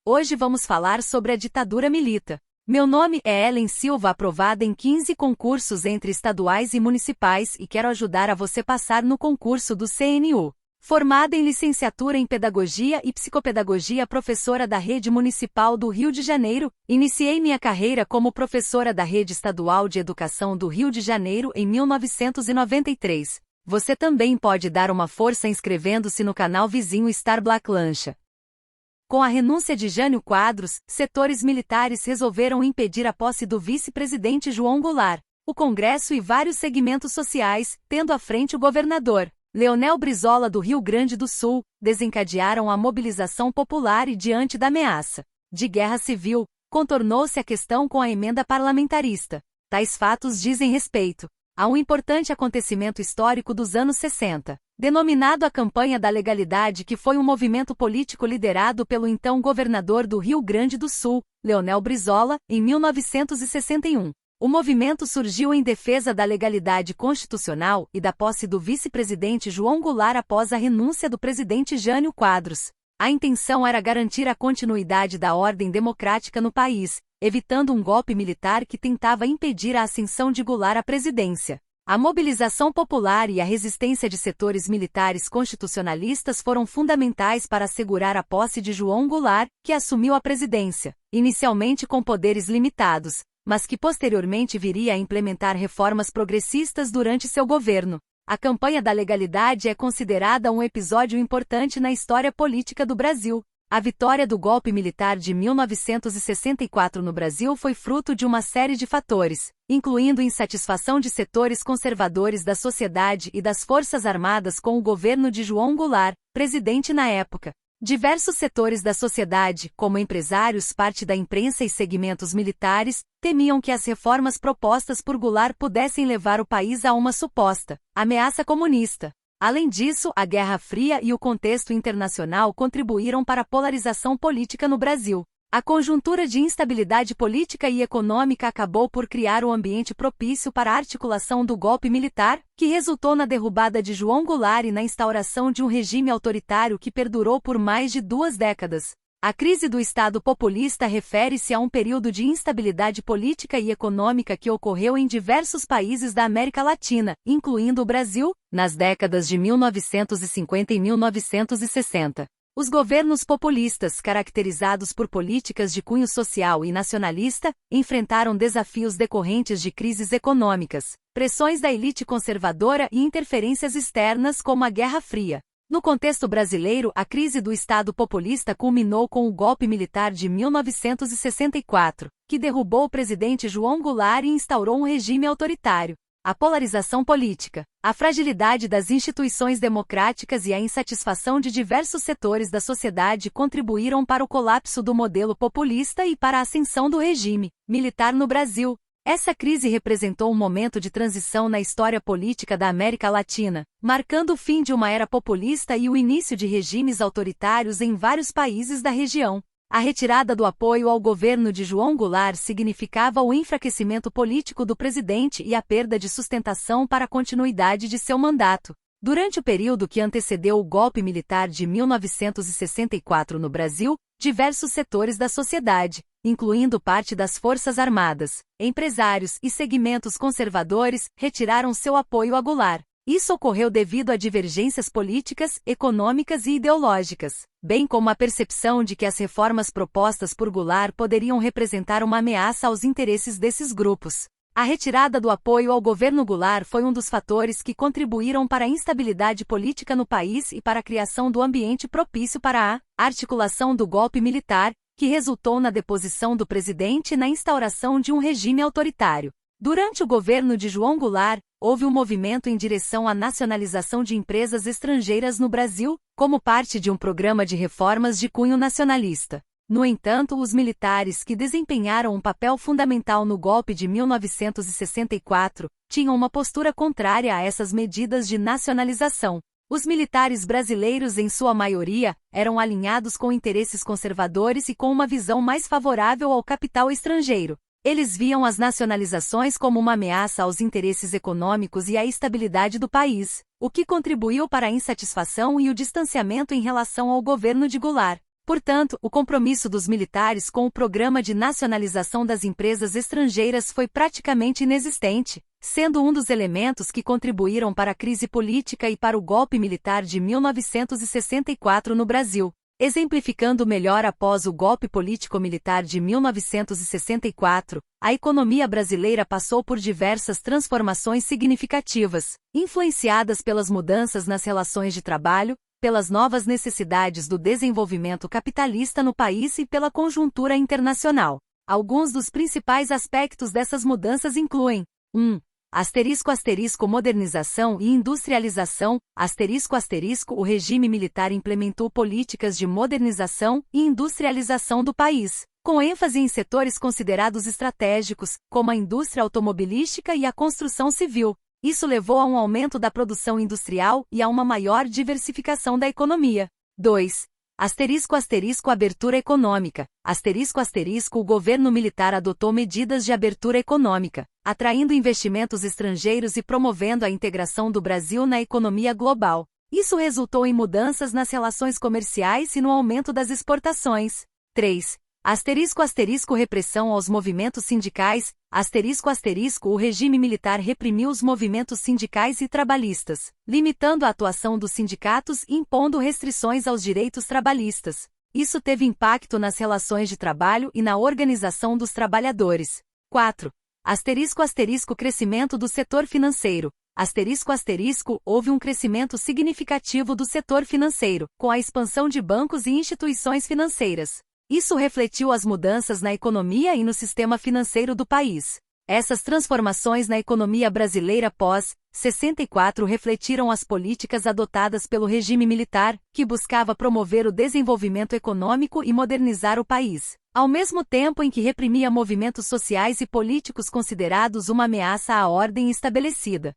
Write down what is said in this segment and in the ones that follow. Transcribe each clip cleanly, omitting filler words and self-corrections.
Hoje vamos falar sobre a ditadura militar. Meu nome é Ellen Silva, aprovada em 15 concursos entre estaduais e municipais e quero ajudar a você passar no concurso do CNU. Formada em licenciatura em Pedagogia e Psicopedagogia, professora da Rede Municipal do Rio de Janeiro, iniciei minha carreira como professora da Rede Estadual de Educação do Rio de Janeiro em 1993. Você também pode dar uma força inscrevendo-se no canal vizinho Star Black Lancha. Com a renúncia de Jânio Quadros, setores militares resolveram impedir a posse do vice-presidente João Goulart. O Congresso e vários segmentos sociais, tendo à frente o governador Leonel Brizola do Rio Grande do Sul, desencadearam a mobilização popular e, diante da ameaça de guerra civil, contornou-se a questão com a emenda parlamentarista. Tais fatos dizem respeito a um importante acontecimento histórico dos anos 60, denominado a Campanha da Legalidade, que foi um movimento político liderado pelo então governador do Rio Grande do Sul, Leonel Brizola, em 1961. O movimento surgiu em defesa da legalidade constitucional e da posse do vice-presidente João Goulart após a renúncia do presidente Jânio Quadros. A intenção era garantir a continuidade da ordem democrática no país, evitando um golpe militar que tentava impedir a ascensão de Goulart à presidência. A mobilização popular e a resistência de setores militares constitucionalistas foram fundamentais para assegurar a posse de João Goulart, que assumiu a presidência, inicialmente com poderes limitados, mas que posteriormente viria a implementar reformas progressistas durante seu governo. A campanha da legalidade é considerada um episódio importante na história política do Brasil. A vitória do golpe militar de 1964 no Brasil foi fruto de uma série de fatores, incluindo insatisfação de setores conservadores da sociedade e das Forças Armadas com o governo de João Goulart, presidente na época. Diversos setores da sociedade, como empresários, parte da imprensa e segmentos militares, temiam que as reformas propostas por Goulart pudessem levar o país a uma suposta ameaça comunista. Além disso, a Guerra Fria e o contexto internacional contribuíram para a polarização política no Brasil. A conjuntura de instabilidade política e econômica acabou por criar um ambiente propício para a articulação do golpe militar, que resultou na derrubada de João Goulart e na instauração de um regime autoritário que perdurou por mais de 2 décadas. A crise do Estado populista refere-se a um período de instabilidade política e econômica que ocorreu em diversos países da América Latina, incluindo o Brasil, nas décadas de 1950 e 1960. Os governos populistas, caracterizados por políticas de cunho social e nacionalista, enfrentaram desafios decorrentes de crises econômicas, pressões da elite conservadora e interferências externas como a Guerra Fria. No contexto brasileiro, a crise do Estado populista culminou com o golpe militar de 1964, que derrubou o presidente João Goulart e instaurou um regime autoritário. A polarização política, a fragilidade das instituições democráticas e a insatisfação de diversos setores da sociedade contribuíram para o colapso do modelo populista e para a ascensão do regime militar no Brasil. Essa crise representou um momento de transição na história política da América Latina, marcando o fim de uma era populista e o início de regimes autoritários em vários países da região. A retirada do apoio ao governo de João Goulart significava o enfraquecimento político do presidente e a perda de sustentação para a continuidade de seu mandato. Durante o período que antecedeu o golpe militar de 1964 no Brasil, diversos setores da sociedade, incluindo parte das Forças Armadas, empresários e segmentos conservadores, retiraram seu apoio a Goulart. Isso ocorreu devido a divergências políticas, econômicas e ideológicas, bem como a percepção de que as reformas propostas por Goulart poderiam representar uma ameaça aos interesses desses grupos. A retirada do apoio ao governo Goulart foi um dos fatores que contribuíram para a instabilidade política no país e para a criação do ambiente propício para a articulação do golpe militar, que resultou na deposição do presidente e na instauração de um regime autoritário. Durante o governo de João Goulart, houve um movimento em direção à nacionalização de empresas estrangeiras no Brasil, como parte de um programa de reformas de cunho nacionalista. No entanto, os militares que desempenharam um papel fundamental no golpe de 1964 tinham uma postura contrária a essas medidas de nacionalização. Os militares brasileiros, em sua maioria, eram alinhados com interesses conservadores e com uma visão mais favorável ao capital estrangeiro. Eles viam as nacionalizações como uma ameaça aos interesses econômicos e à estabilidade do país, o que contribuiu para a insatisfação e o distanciamento em relação ao governo de Goulart. Portanto, o compromisso dos militares com o programa de nacionalização das empresas estrangeiras foi praticamente inexistente, sendo um dos elementos que contribuíram para a crise política e para o golpe militar de 1964 no Brasil. Exemplificando melhor após o golpe político-militar de 1964, a economia brasileira passou por diversas transformações significativas, influenciadas pelas mudanças nas relações de trabalho, pelas novas necessidades do desenvolvimento capitalista no país e pela conjuntura internacional. Alguns dos principais aspectos dessas mudanças incluem: 1. Modernização e industrialização, o regime militar implementou políticas de modernização e industrialização do país, com ênfase em setores considerados estratégicos, como a indústria automobilística e a construção civil. Isso levou a um aumento da produção industrial e a uma maior diversificação da economia. 2. Abertura econômica. O governo militar adotou medidas de abertura econômica, atraindo investimentos estrangeiros e promovendo a integração do Brasil na economia global. Isso resultou em mudanças nas relações comerciais e no aumento das exportações. 3. Repressão aos movimentos sindicais. O regime militar reprimiu os movimentos sindicais e trabalhistas, limitando a atuação dos sindicatos e impondo restrições aos direitos trabalhistas. Isso teve impacto nas relações de trabalho e na organização dos trabalhadores. 4. Crescimento do setor financeiro. Houve um crescimento significativo do setor financeiro, com a expansão de bancos e instituições financeiras. Isso refletiu as mudanças na economia e no sistema financeiro do país. Essas transformações na economia brasileira pós-64 refletiram as políticas adotadas pelo regime militar, que buscava promover o desenvolvimento econômico e modernizar o país, ao mesmo tempo em que reprimia movimentos sociais e políticos considerados uma ameaça à ordem estabelecida.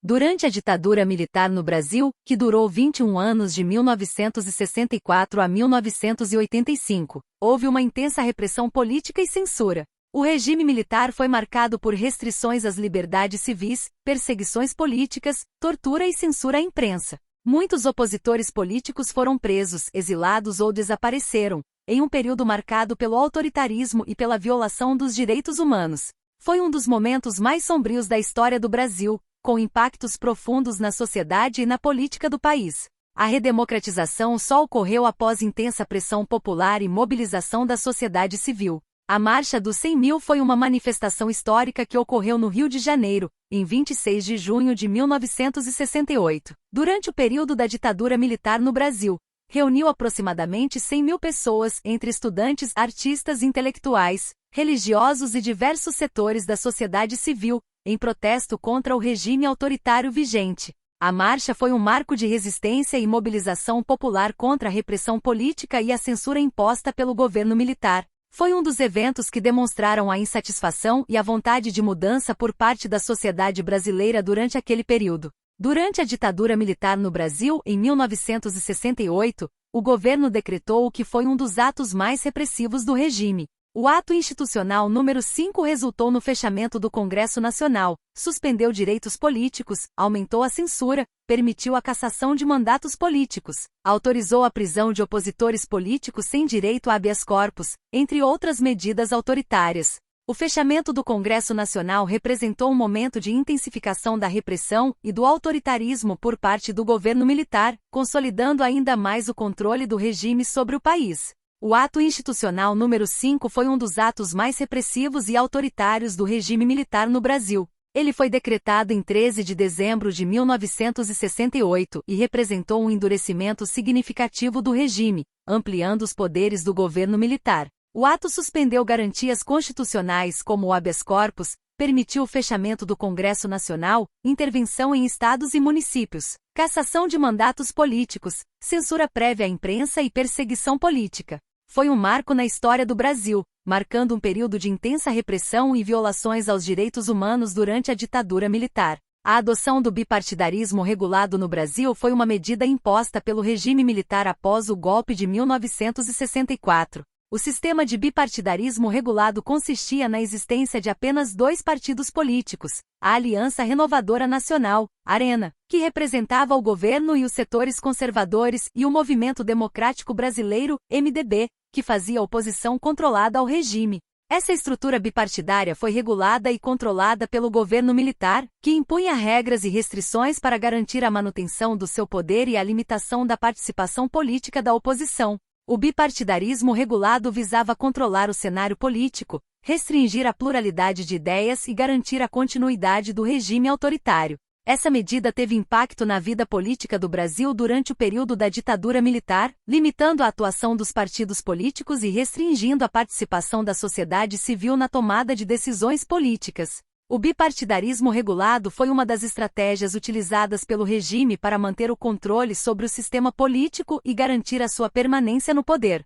Durante a ditadura militar no Brasil, que durou 21 anos de 1964 a 1985, houve uma intensa repressão política e censura. O regime militar foi marcado por restrições às liberdades civis, perseguições políticas, tortura e censura à imprensa. Muitos opositores políticos foram presos, exilados ou desapareceram, em um período marcado pelo autoritarismo e pela violação dos direitos humanos. Foi um dos momentos mais sombrios da história do Brasil, com impactos profundos na sociedade e na política do país. A redemocratização só ocorreu após intensa pressão popular e mobilização da sociedade civil. A Marcha dos 100 Mil foi uma manifestação histórica que ocorreu no Rio de Janeiro, em 26 de junho de 1968. Durante o período da ditadura militar no Brasil, reuniu aproximadamente 100 mil pessoas, entre estudantes, artistas, intelectuais, religiosos e diversos setores da sociedade civil, em protesto contra o regime autoritário vigente. A marcha foi um marco de resistência e mobilização popular contra a repressão política e a censura imposta pelo governo militar. Foi um dos eventos que demonstraram a insatisfação e a vontade de mudança por parte da sociedade brasileira durante aquele período. Durante a ditadura militar no Brasil, em 1968, o governo decretou o que foi um dos atos mais repressivos do regime. O ato institucional número 5 resultou no fechamento do Congresso Nacional, suspendeu direitos políticos, aumentou a censura, permitiu a cassação de mandatos políticos, autorizou a prisão de opositores políticos sem direito a habeas corpus, entre outras medidas autoritárias. O fechamento do Congresso Nacional representou um momento de intensificação da repressão e do autoritarismo por parte do governo militar, consolidando ainda mais o controle do regime sobre o país. O ato institucional número 5 foi um dos atos mais repressivos e autoritários do regime militar no Brasil. Ele foi decretado em 13 de dezembro de 1968 e representou um endurecimento significativo do regime, ampliando os poderes do governo militar. O ato suspendeu garantias constitucionais como o habeas corpus, permitiu o fechamento do Congresso Nacional, intervenção em estados e municípios, cassação de mandatos políticos, censura prévia à imprensa e perseguição política. Foi um marco na história do Brasil, marcando um período de intensa repressão e violações aos direitos humanos durante a ditadura militar. A adoção do bipartidarismo regulado no Brasil foi uma medida imposta pelo regime militar após o golpe de 1964. O sistema de bipartidarismo regulado consistia na existência de apenas dois partidos políticos, a Aliança Renovadora Nacional, ARENA, que representava o governo e os setores conservadores, e o Movimento Democrático Brasileiro, MDB, que fazia oposição controlada ao regime. Essa estrutura bipartidária foi regulada e controlada pelo governo militar, que impunha regras e restrições para garantir a manutenção do seu poder e a limitação da participação política da oposição. O bipartidarismo regulado visava controlar o cenário político, restringir a pluralidade de ideias e garantir a continuidade do regime autoritário. Essa medida teve impacto na vida política do Brasil durante o período da ditadura militar, limitando a atuação dos partidos políticos e restringindo a participação da sociedade civil na tomada de decisões políticas. O bipartidarismo regulado foi uma das estratégias utilizadas pelo regime para manter o controle sobre o sistema político e garantir a sua permanência no poder.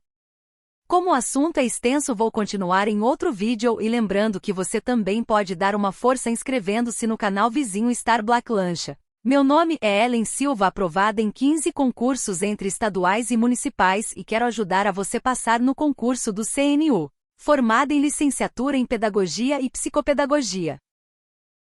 Como o assunto é extenso, vou continuar em outro vídeo e lembrando que você também pode dar uma força inscrevendo-se no canal vizinho Star Black Lancha. Meu nome é Ellen Silva, aprovada em 15 concursos entre estaduais e municipais e quero ajudar a você passar no concurso do CNU. Formada em licenciatura em Pedagogia e Psicopedagogia.